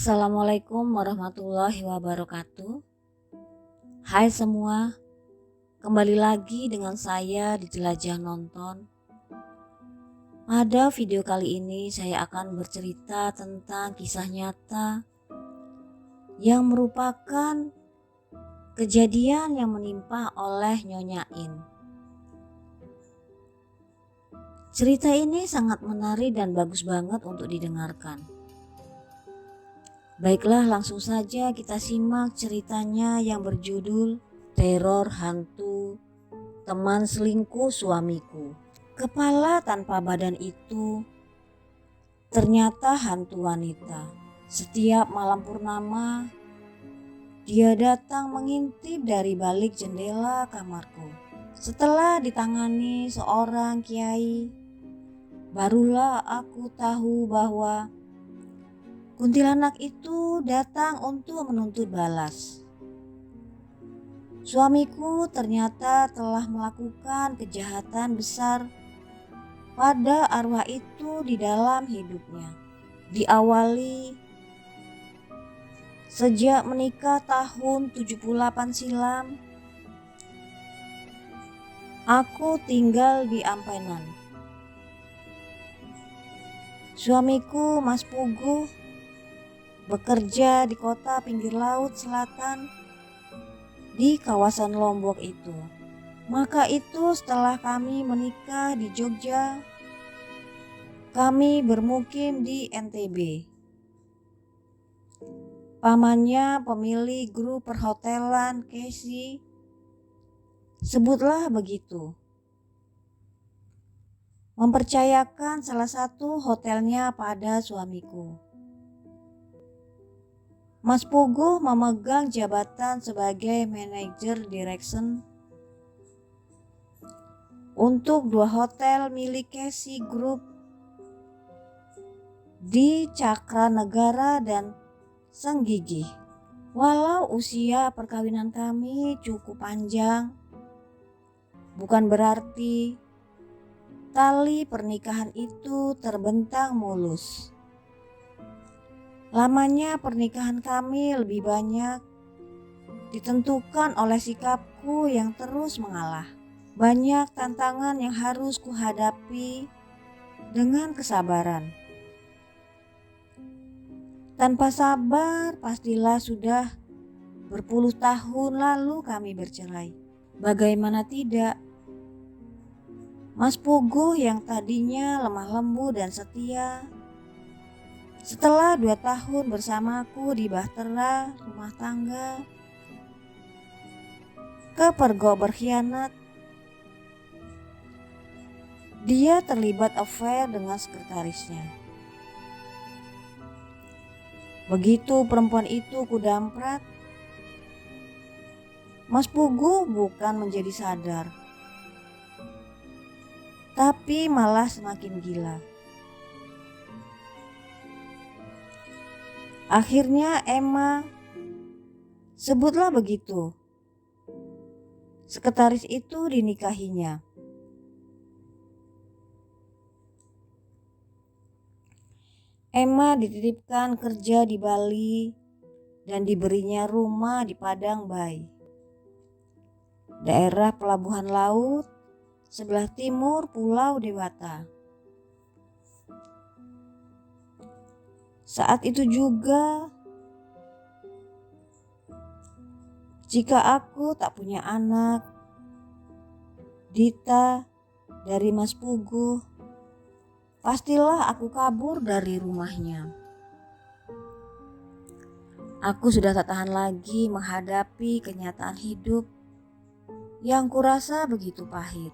Assalamualaikum warahmatullahi wabarakatuh. Hai semua, kembali lagi dengan saya di Jelajah Nonton. Pada video kali ini saya akan bercerita tentang kisah nyata yang merupakan kejadian yang menimpa oleh Nyonya In. Cerita ini sangat menarik dan bagus banget untuk didengarkan. Baiklah, langsung saja kita simak ceritanya yang berjudul Teror Hantu Teman Selingkuh Suamiku. Kepala tanpa badan itu ternyata hantu wanita. Setiap malam purnama, dia datang mengintip dari balik jendela kamarku. Setelah ditangani seorang kiai, barulah aku tahu bahwa kuntilanak itu datang untuk menuntut balas. Suamiku ternyata telah melakukan kejahatan besar pada arwah itu di dalam hidupnya. Diawali sejak menikah tahun 78 silam, aku tinggal di Ampenan. Suamiku Mas Puguh bekerja di kota pinggir laut selatan di kawasan Lombok itu. Maka itu setelah kami menikah di Jogja, kami bermukim di NTB. Pamannya pemilik grup perhotelan Casey, sebutlah begitu, mempercayakan salah satu hotelnya pada suamiku. Mas Puguh memegang jabatan sebagai manajer direction untuk 2 hotel milik Casey Group di Cakranegara dan Senggigi. Walau usia perkawinan kami cukup panjang, bukan berarti tali pernikahan itu terbentang mulus. Lamanya pernikahan kami lebih banyak ditentukan oleh sikapku yang terus mengalah. Banyak tantangan yang harus kuhadapi dengan kesabaran. Tanpa sabar, pastilah sudah berpuluh tahun lalu kami bercerai. Bagaimana tidak? Mas Puguh yang tadinya lemah lembut dan setia, setelah 2 tahun bersamaku di bahtera rumah tangga, kepergok berkhianat. Dia terlibat affair dengan sekretarisnya. Begitu perempuan itu kudamprat, Mas Puguh bukan menjadi sadar, tapi malah semakin gila. Akhirnya Emma, sebutlah begitu, sekretaris itu dinikahinya. Emma dititipkan kerja di Bali dan diberinya rumah di Padang Bay, daerah pelabuhan laut sebelah timur Pulau Dewata. Saat itu juga, jika aku tak punya anak, Dita dari Mas Puguh, pastilah aku kabur dari rumahnya. Aku sudah tak tahan lagi menghadapi kenyataan hidup yang kurasa begitu pahit,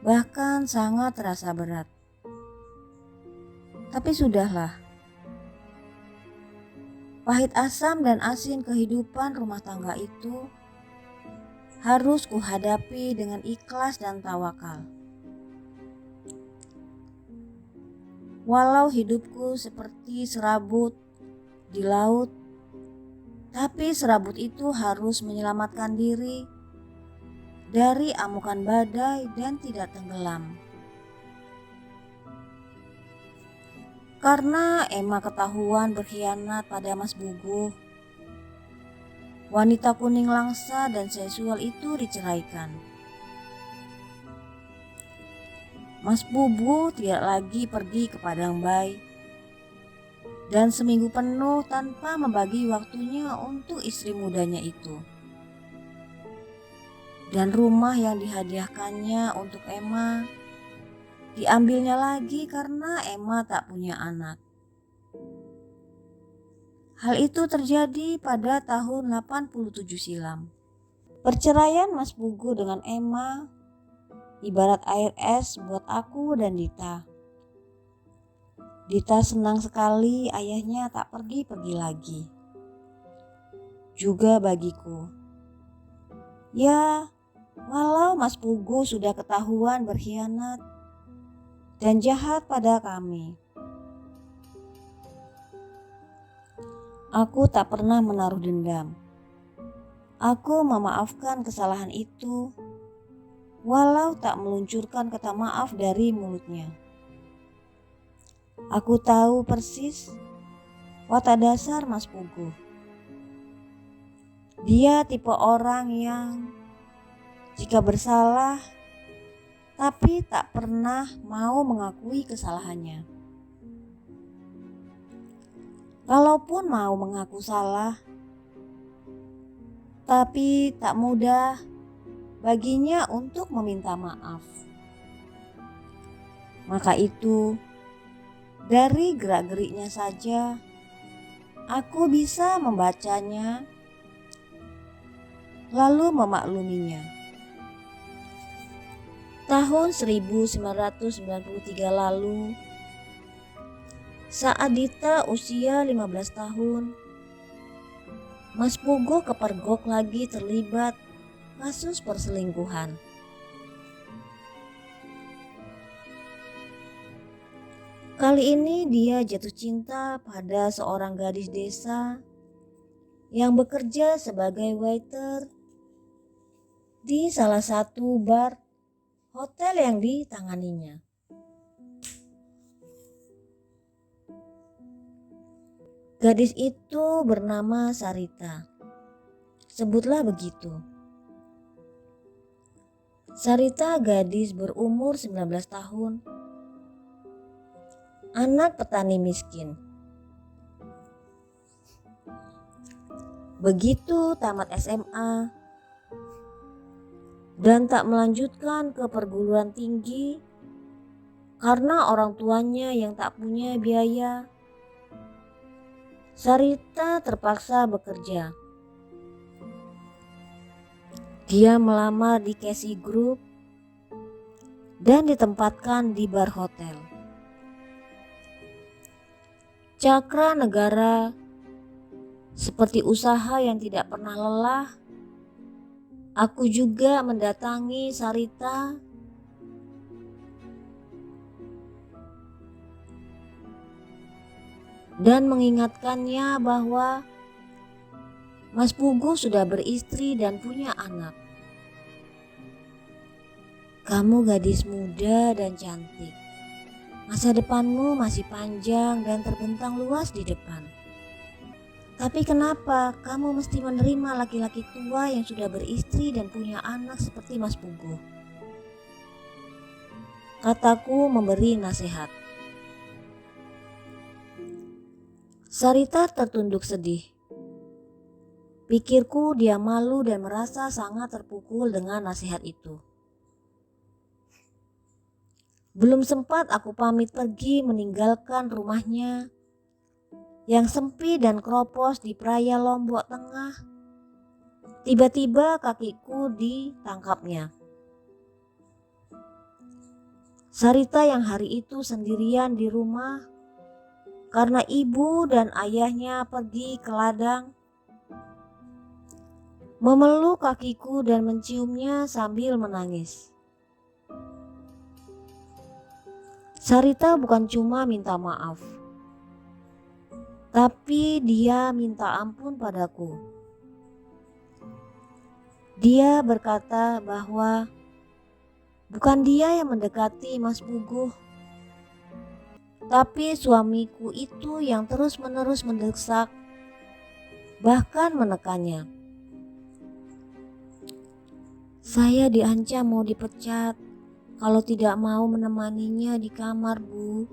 bahkan sangat terasa berat. Tapi sudahlah, pahit asam dan asin kehidupan rumah tangga itu harus kuhadapi dengan ikhlas dan tawakal. Walau hidupku seperti serabut di laut, tapi serabut itu harus menyelamatkan diri dari amukan badai dan tidak tenggelam. Karena Emma ketahuan berkhianat pada Mas Buguh, wanita kuning langsa dan seksual itu diceraikan. Mas Bubuh tidak lagi pergi ke Padang Bay dan seminggu penuh tanpa membagi waktunya untuk istri mudanya itu. Dan rumah yang dihadiahkannya untuk Emma diambilnya lagi karena Emma tak punya anak. Hal itu terjadi pada tahun 87 silam. Perceraian Mas Bugu dengan Emma ibarat air es buat aku dan Dita. Dita senang sekali ayahnya tak pergi-pergi lagi. Juga bagiku. Ya, walau Mas Bugu sudah ketahuan berkhianat dan jahat pada kami, aku tak pernah menaruh dendam. Aku memaafkan kesalahan itu, walau tak meluncurkan kata maaf dari mulutnya. Aku tahu persis watak dasar Mas Puguh. Dia tipe orang yang jika bersalah tapi tak pernah mau mengakui kesalahannya. Kalaupun mau mengaku salah, tapi tak mudah baginya untuk meminta maaf. Maka itu, dari gerak-geriknya saja, aku bisa membacanya, lalu memakluminya. Tahun 1993 lalu, saat Dita usia 15 tahun, Mas Puguh kepergok lagi terlibat kasus perselingkuhan. Kali ini dia jatuh cinta pada seorang gadis desa yang bekerja sebagai waiter di salah satu bar hotel yang ditanganinya. Gadis itu bernama Sarita. Sebutlah begitu. Sarita gadis berumur 19 tahun. Anak petani miskin. Begitu tamat SMA dan tak melanjutkan ke perguruan tinggi karena orang tuanya yang tak punya biaya, Sarita terpaksa bekerja. Dia melamar di Casey Group dan ditempatkan di bar hotel. Cakra negara seperti usaha yang tidak pernah lelah. Aku juga mendatangi Sarita dan mengingatkannya bahwa Mas Puguh sudah beristri dan punya anak. Kamu gadis muda dan cantik. Masa depanmu masih panjang dan terbentang luas di depan. Tapi kenapa kamu mesti menerima laki-laki tua yang sudah beristri dan punya anak seperti Mas Puguh? Kataku memberi nasihat. Sarita tertunduk sedih. Pikirku dia malu dan merasa sangat terpukul dengan nasihat itu. Belum sempat aku pamit pergi meninggalkan rumahnya yang sempit dan keropos di Praia Lombok Tengah. Tiba-tiba kakiku ditangkapnya. Sarita yang hari itu sendirian di rumah karena ibu dan ayahnya pergi ke ladang, memeluk kakiku dan menciumnya sambil menangis. Sarita bukan cuma minta maaf, tapi dia minta ampun padaku. Dia berkata bahwa bukan dia yang mendekati Mas Puguh, Tapi suamiku itu yang terus-menerus mendesak, bahkan menekannya. Saya diancam mau dipecat kalau tidak mau menemaninya di kamar, Bu.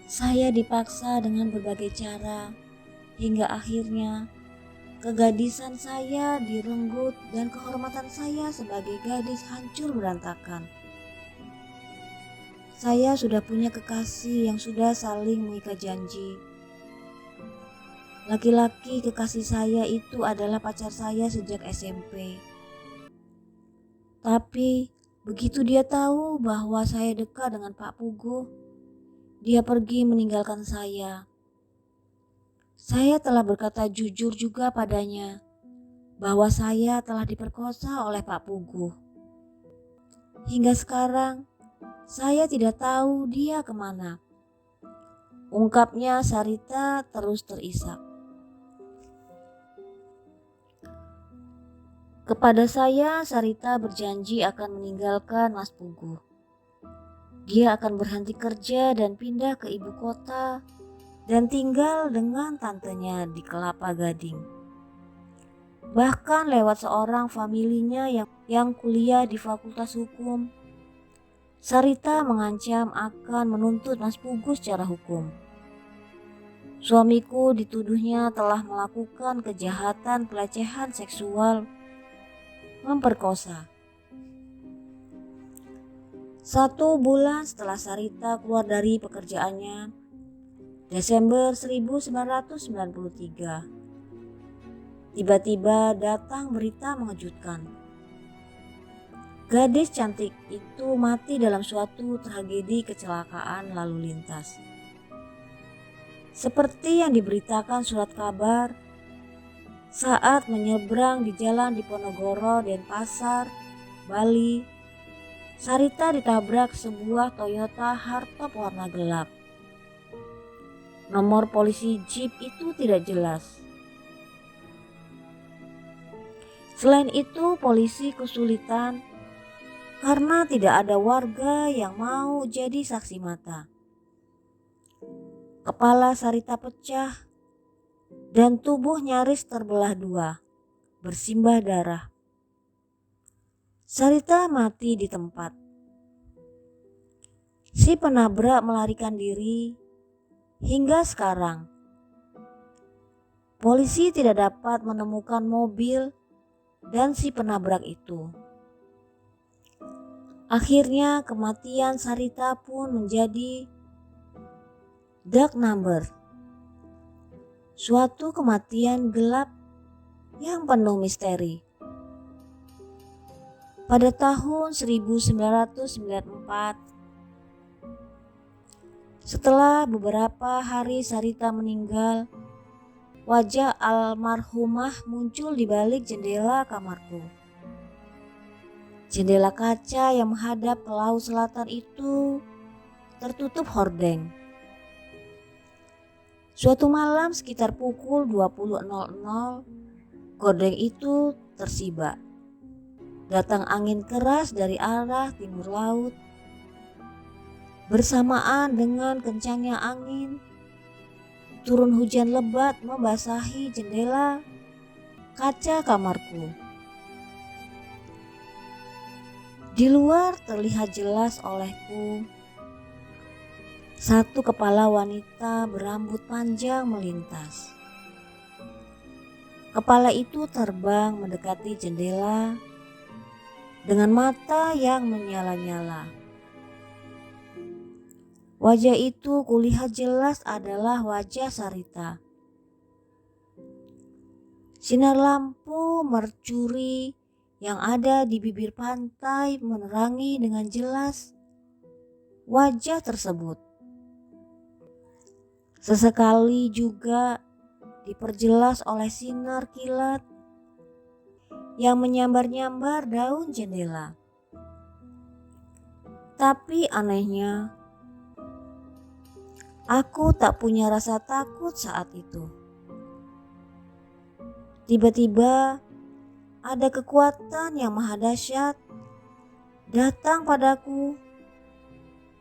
Saya dipaksa dengan berbagai cara, hingga akhirnya kegadisan saya direnggut dan kehormatan saya sebagai gadis hancur berantakan. Saya sudah punya kekasih yang sudah saling mengikat janji. Laki-laki kekasih saya itu adalah pacar saya sejak SMP. Tapi begitu dia tahu bahwa saya dekat dengan Pak Puguh, dia pergi meninggalkan saya. Saya telah berkata jujur juga padanya bahwa saya telah diperkosa oleh Pak Puguh. Hingga sekarang, saya tidak tahu dia kemana. Ungkapnya Sarita terus terisak. Kepada saya, Sarita berjanji akan meninggalkan Mas Puguh. Dia akan berhenti kerja dan pindah ke ibu kota dan tinggal dengan tantenya di Kelapa Gading. Bahkan lewat seorang familinya yang kuliah di Fakultas Hukum, Sarita mengancam akan menuntut Mas Puguh secara hukum. Suamiku dituduhnya telah melakukan kejahatan pelecehan seksual, memperkosa. 1 bulan setelah Sarita keluar dari pekerjaannya, Desember 1993, tiba-tiba datang berita mengejutkan. Gadis cantik itu mati dalam suatu tragedi kecelakaan lalu lintas. Seperti yang diberitakan surat kabar, saat menyeberang di jalan Diponegoro, Denpasar, Bali, Sarita ditabrak sebuah Toyota hardtop warna gelap. Nomor polisi Jeep itu tidak jelas. Selain itu, polisi kesulitan karena tidak ada warga yang mau jadi saksi mata. Kepala Sarita pecah dan tubuh nyaris terbelah 2, bersimbah darah. Sarita mati di tempat. Si penabrak melarikan diri. Hingga sekarang, polisi tidak dapat menemukan mobil dan si penabrak itu. Akhirnya kematian Sarita pun menjadi dark number, suatu kematian gelap yang penuh misteri. Pada tahun 1994, setelah beberapa hari Sarita meninggal, wajah almarhumah muncul di balik jendela kamarku. Jendela kaca yang menghadap ke laut selatan itu tertutup hordeng. Suatu malam sekitar pukul 20.00, gorden itu tersibak. Datang angin keras dari arah timur laut. Bersamaan dengan kencangnya angin, turun hujan lebat membasahi jendela kaca kamarku. Di luar terlihat jelas olehku satu kepala wanita berambut panjang melintas. Kepala itu terbang mendekati jendela dengan mata yang menyala-nyala. Wajah itu kulihat jelas adalah wajah Sarita. Sinar lampu mercuri yang ada di bibir pantai menerangi dengan jelas wajah tersebut. Sesekali juga diperjelas oleh sinar kilat yang menyambar-nyambar daun jendela. Tapi anehnya, aku tak punya rasa takut saat itu. Tiba-tiba ada kekuatan yang maha dahsyat datang padaku.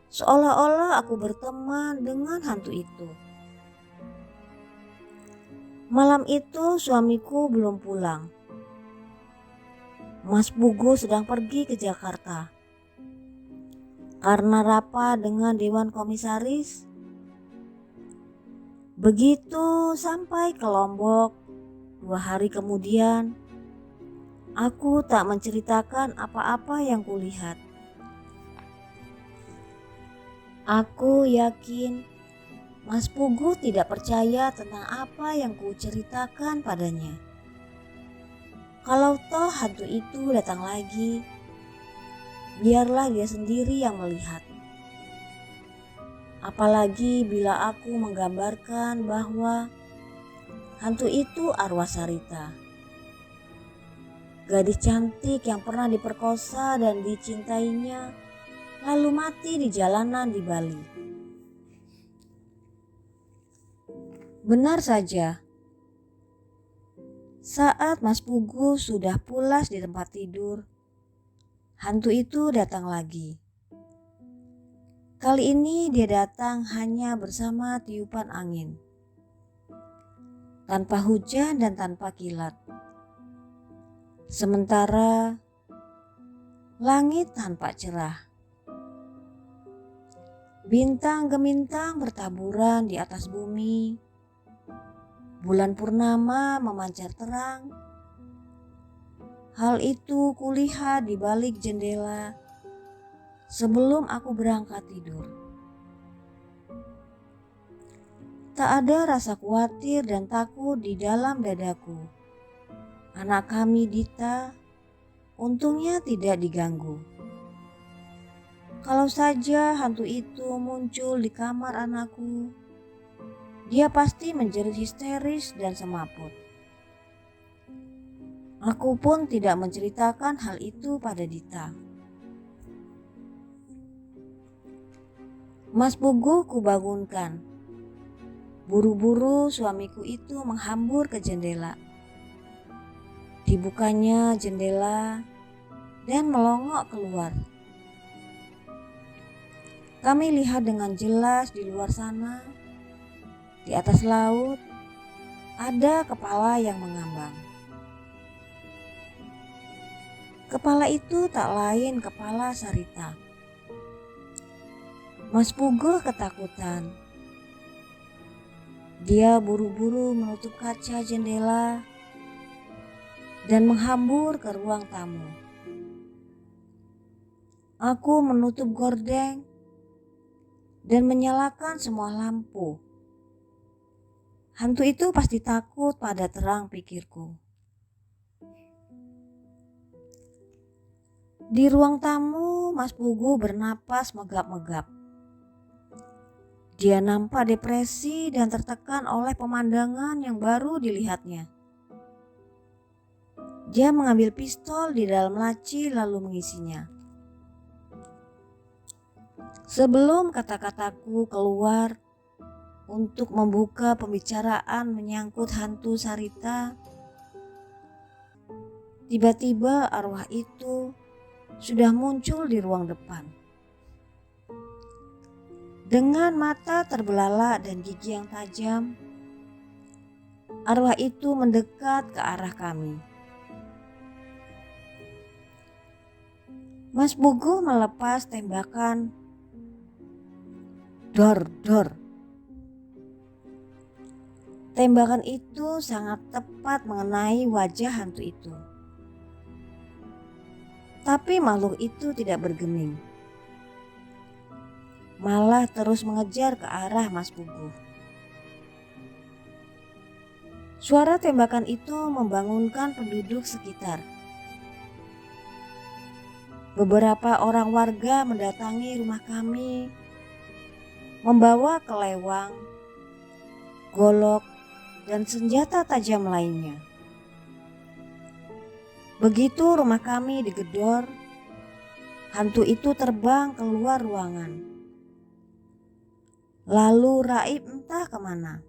seolah-olah aku berteman dengan hantu itu. Malam itu suamiku belum pulang. Mas Pugu sedang pergi ke Jakarta. Karena rapat dengan Dewan Komisaris, begitu sampai ke Lombok 2 hari kemudian, aku tak menceritakan apa-apa yang kulihat. Aku yakin Mas Pugu tidak percaya tentang apa yang kuceritakan padanya. Kalau toh hantu itu datang lagi, biarlah dia sendiri yang melihat. Apalagi bila aku menggambarkan bahwa hantu itu arwah Sarita, gadis cantik yang pernah diperkosa dan dicintainya, lalu mati di jalanan di Bali. Benar saja, saat Mas Pugu sudah pulas di tempat tidur, hantu itu datang lagi. Kali ini dia datang hanya bersama tiupan angin, tanpa hujan dan tanpa kilat. Sementara langit tampak cerah. Bintang gemintang bertaburan di atas bumi. Bulan purnama memancar terang. Hal itu kulihat di balik jendela sebelum aku berangkat tidur. Tak ada rasa khawatir dan takut di dalam dadaku. Anak kami Dita untungnya tidak diganggu. Kalau saja hantu itu muncul di kamar anakku, dia pasti menjerit histeris dan semaput. Aku pun tidak menceritakan hal itu pada Dita. Mas Pugu kubangunkan. Buru-buru suamiku itu menghambur ke jendela. Dibukanya jendela dan melongok keluar. Kami lihat dengan jelas di luar sana, di atas laut, ada kepala yang mengambang. Kepala itu tak lain kepala Sarita. Mas Pugu ketakutan. Dia buru-buru menutup kaca jendela dan menghambur ke ruang tamu. Aku menutup gordeng dan menyalakan semua lampu. Hantu itu pasti takut pada terang, pikirku. Di ruang tamu, Mas Pugu bernapas megap-megap. Dia nampak depresi dan tertekan oleh pemandangan yang baru dilihatnya. Dia mengambil pistol di dalam laci lalu mengisinya. Sebelum kata-kataku keluar untuk membuka pembicaraan menyangkut hantu Sarita, tiba-tiba arwah itu sudah muncul di ruang depan. Dengan mata terbelalak dan gigi yang tajam, arwah itu mendekat ke arah kami. Mas Pugu melepas tembakan. Dor, dor. Tembakan itu sangat tepat mengenai wajah hantu itu. Tapi makhluk itu tidak bergeming. Malah terus mengejar ke arah Mas Pugu. Suara tembakan itu membangunkan penduduk sekitar. Beberapa orang warga mendatangi rumah kami, membawa kelewang, golok, dan senjata tajam lainnya. Begitu rumah kami digedor, hantu itu terbang keluar ruangan. Lalu raib entah kemana.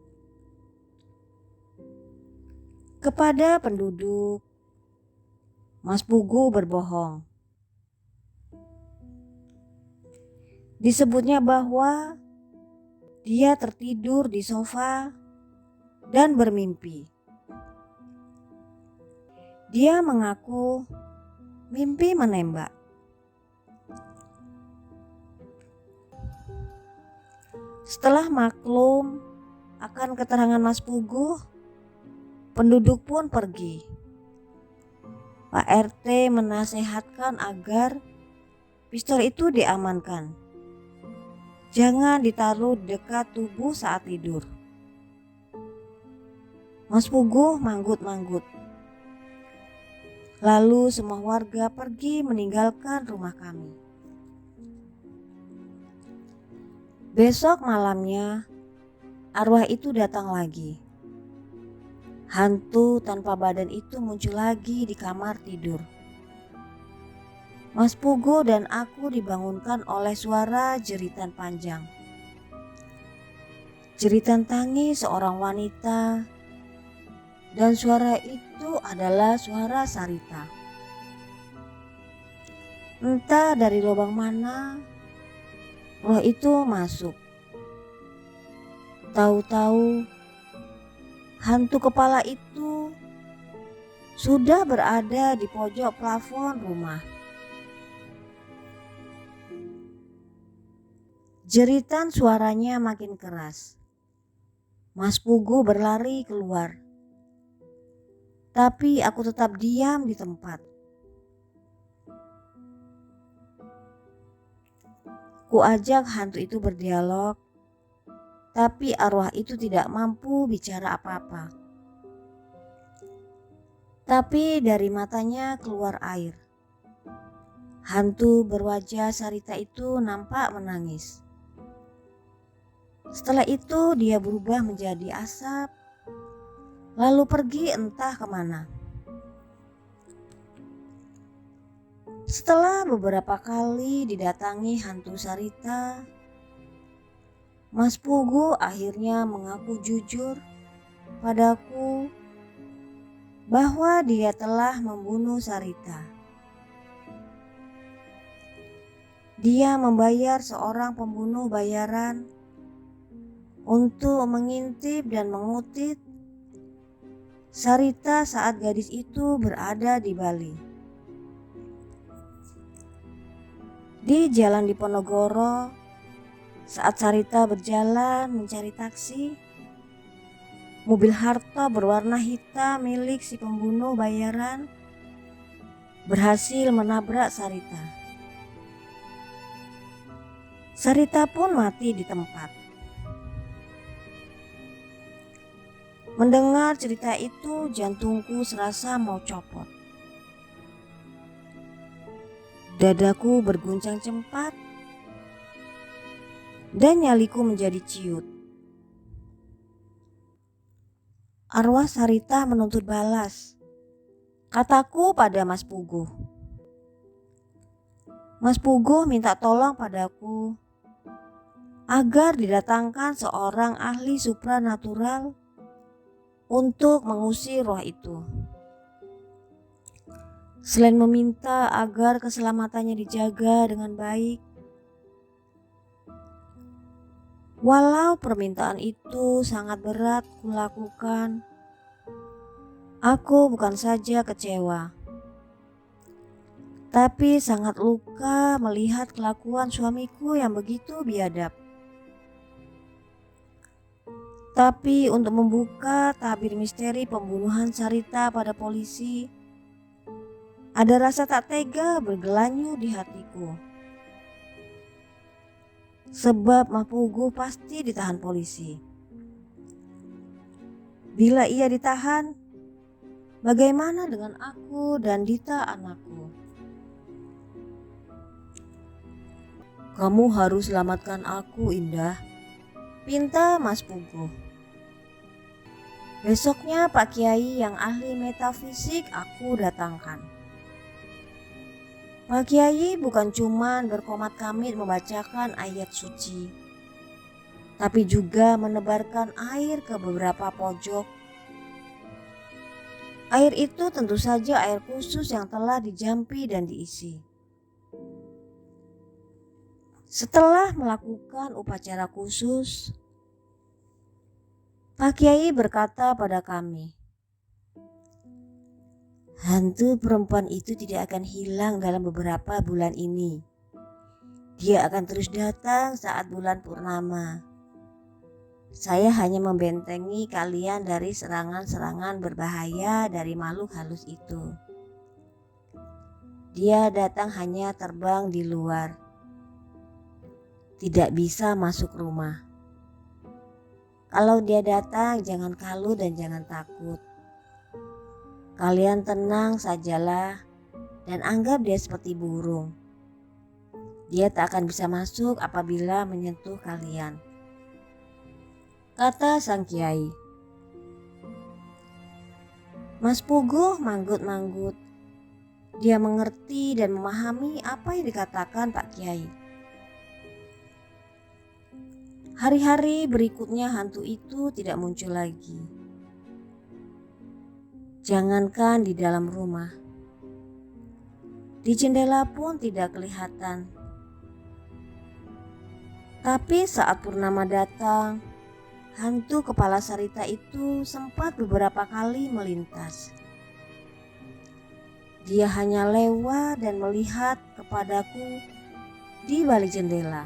Kepada penduduk, Mas Pugu berbohong. Disebutnya bahwa dia tertidur di sofa dan bermimpi. Dia mengaku mimpi menembak. Setelah maklum akan keterangan Mas Puguh, penduduk pun pergi. Pak RT menasehatkan agar pistol itu diamankan. Jangan ditaruh dekat tubuh saat tidur. Mas Puguh manggut-manggut. Lalu semua warga pergi meninggalkan rumah kami. Besok malamnya arwah itu datang lagi. Hantu tanpa badan itu muncul lagi di kamar tidur. Mas Puguh dan aku dibangunkan oleh suara jeritan panjang. Jeritan tangis seorang wanita, dan suara itu adalah suara Sarita. Entah dari lubang mana roh itu masuk. Tahu-tahu hantu kepala itu sudah berada di pojok plafon rumah. Jeritan suaranya makin keras. Mas Puguh berlari keluar. Tapi aku tetap diam di tempat. Ku ajak hantu itu berdialog, tapi arwah itu tidak mampu bicara apa-apa. Tapi dari matanya keluar air. Hantu berwajah Sarita itu nampak menangis. Setelah itu dia berubah menjadi asap, lalu pergi entah kemana. Setelah beberapa kali didatangi hantu Sarita, Mas Puguh akhirnya mengaku jujur padaku bahwa dia telah membunuh Sarita. Dia membayar seorang pembunuh bayaran untuk mengintip dan mengutit Sarita saat gadis itu berada di Bali. Di jalan Diponegoro, saat Sarita berjalan mencari taksi, mobil harta berwarna hitam milik si pembunuh bayaran berhasil menabrak Sarita. Sarita pun mati di tempat. Mendengar cerita itu, jantungku serasa mau copot. Dadaku berguncang cepat dan nyaliku menjadi ciut. Arwah Sarita menuntut balas, kataku pada Mas Puguh. Mas Puguh minta tolong padaku agar didatangkan seorang ahli supranatural untuk mengusir roh itu. Selain meminta agar keselamatannya dijaga dengan baik, walau permintaan itu sangat berat kulakukan, aku bukan saja kecewa, tapi sangat luka melihat kelakuan suamiku yang begitu biadab. Tapi untuk membuka tabir misteri pembunuhan Sarita pada polisi, ada rasa tak tega bergelanyu di hatiku. Sebab Mas Puguh pasti ditahan polisi. Bila ia ditahan, bagaimana dengan aku dan Dita anakku? Kamu harus selamatkan aku, Indah, pinta Mas Puguh. Besoknya Pak Kiai yang ahli metafisik aku datangkan. Pak Kiai bukan cuma berkomat kamit membacakan ayat suci, tapi juga menebarkan air ke beberapa pojok. Air itu tentu saja air khusus yang telah dijampi dan diisi. Setelah melakukan upacara khusus, Pak Kiai berkata pada kami, hantu perempuan itu tidak akan hilang dalam beberapa bulan ini. Dia akan terus datang saat bulan purnama. Saya hanya membentengi kalian dari serangan-serangan berbahaya dari makhluk halus itu. Dia datang hanya terbang di luar, tidak bisa masuk rumah. Kalau dia datang, jangan kalut dan jangan takut. Kalian tenang sajalah dan anggap dia seperti burung. Dia tak akan bisa masuk apabila menyentuh kalian, kata sang kiai. Mas Puguh manggut-manggut. Dia mengerti dan memahami apa yang dikatakan Pak Kiai. Hari-hari berikutnya hantu itu tidak muncul lagi. Jangankan di dalam rumah, di jendela pun tidak kelihatan. Tapi saat purnama datang, hantu kepala Sarita itu sempat beberapa kali melintas. Dia hanya lewat dan melihat kepadaku di balik jendela.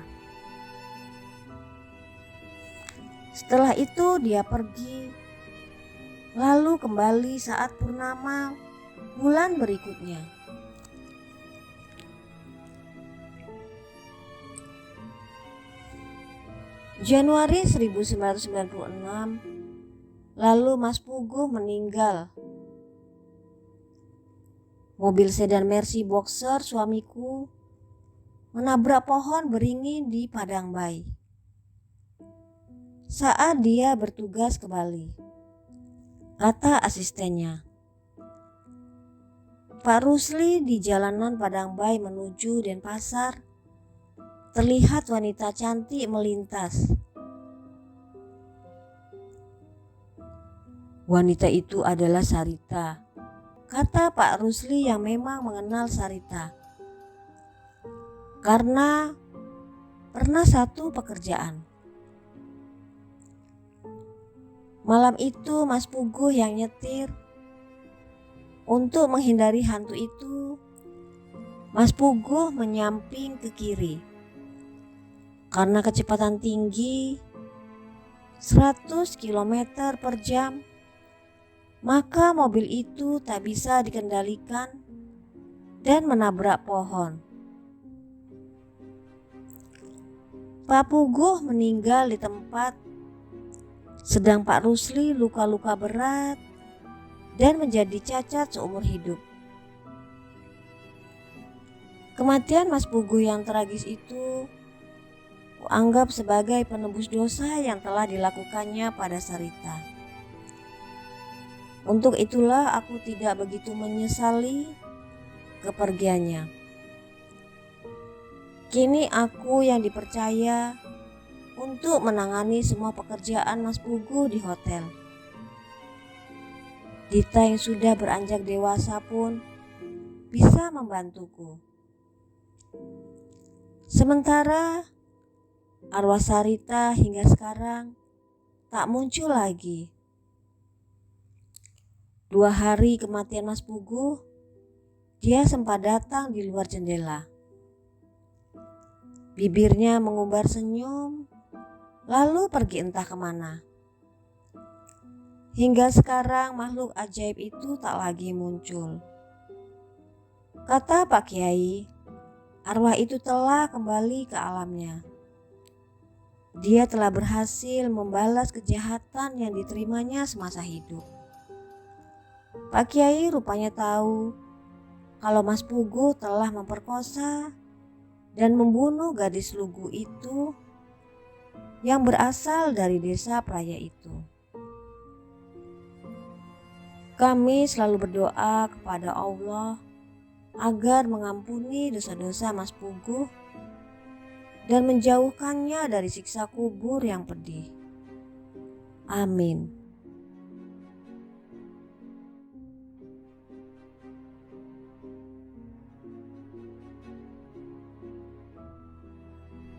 Setelah itu dia pergi, lalu kembali saat purnama bulan berikutnya. Januari 1996, lalu Mas Puguh meninggal. Mobil sedan Mercy Boxer suamiku menabrak pohon beringin di Padang Bay saat dia bertugas ke Bali, kata asistennya. Pak Rusli di jalanan Padang Bay menuju Denpasar, terlihat wanita cantik melintas. Wanita itu adalah Sarita, kata Pak Rusli yang memang mengenal Sarita karena pernah satu pekerjaan. Malam itu Mas Puguh yang nyetir. Untuk menghindari hantu itu, Mas Puguh menyamping ke kiri. Karena kecepatan tinggi 100 km per jam, maka mobil itu tak bisa dikendalikan dan menabrak pohon. Pak Puguh meninggal di tempat, sedang Pak Rusli luka-luka berat dan menjadi cacat seumur hidup. Kematian Mas Puguh yang tragis itu kuanggap sebagai penebus dosa yang telah dilakukannya pada Sarita. Untuk itulah aku tidak begitu menyesali kepergiannya. Kini aku yang dipercaya untuk menangani semua pekerjaan Mas Puguh di hotel. Dita yang sudah beranjak dewasa pun bisa membantuku. Sementara arwah Sarita hingga sekarang tak muncul lagi. 2 hari kematian Mas Puguh, dia sempat datang di luar jendela. Bibirnya mengumbar senyum, lalu pergi entah kemana. Hingga sekarang makhluk ajaib itu tak lagi muncul. Kata Pak Kiai, arwah itu telah kembali ke alamnya. Dia telah berhasil membalas kejahatan yang diterimanya semasa hidup. Pak Kiai rupanya tahu kalau Mas Puguh telah memperkosa dan membunuh gadis lugu itu yang berasal dari desa Praya itu. Kami selalu berdoa kepada Allah agar mengampuni dosa-dosa Mas Puguh dan menjauhkannya dari siksa kubur yang pedih. Amin.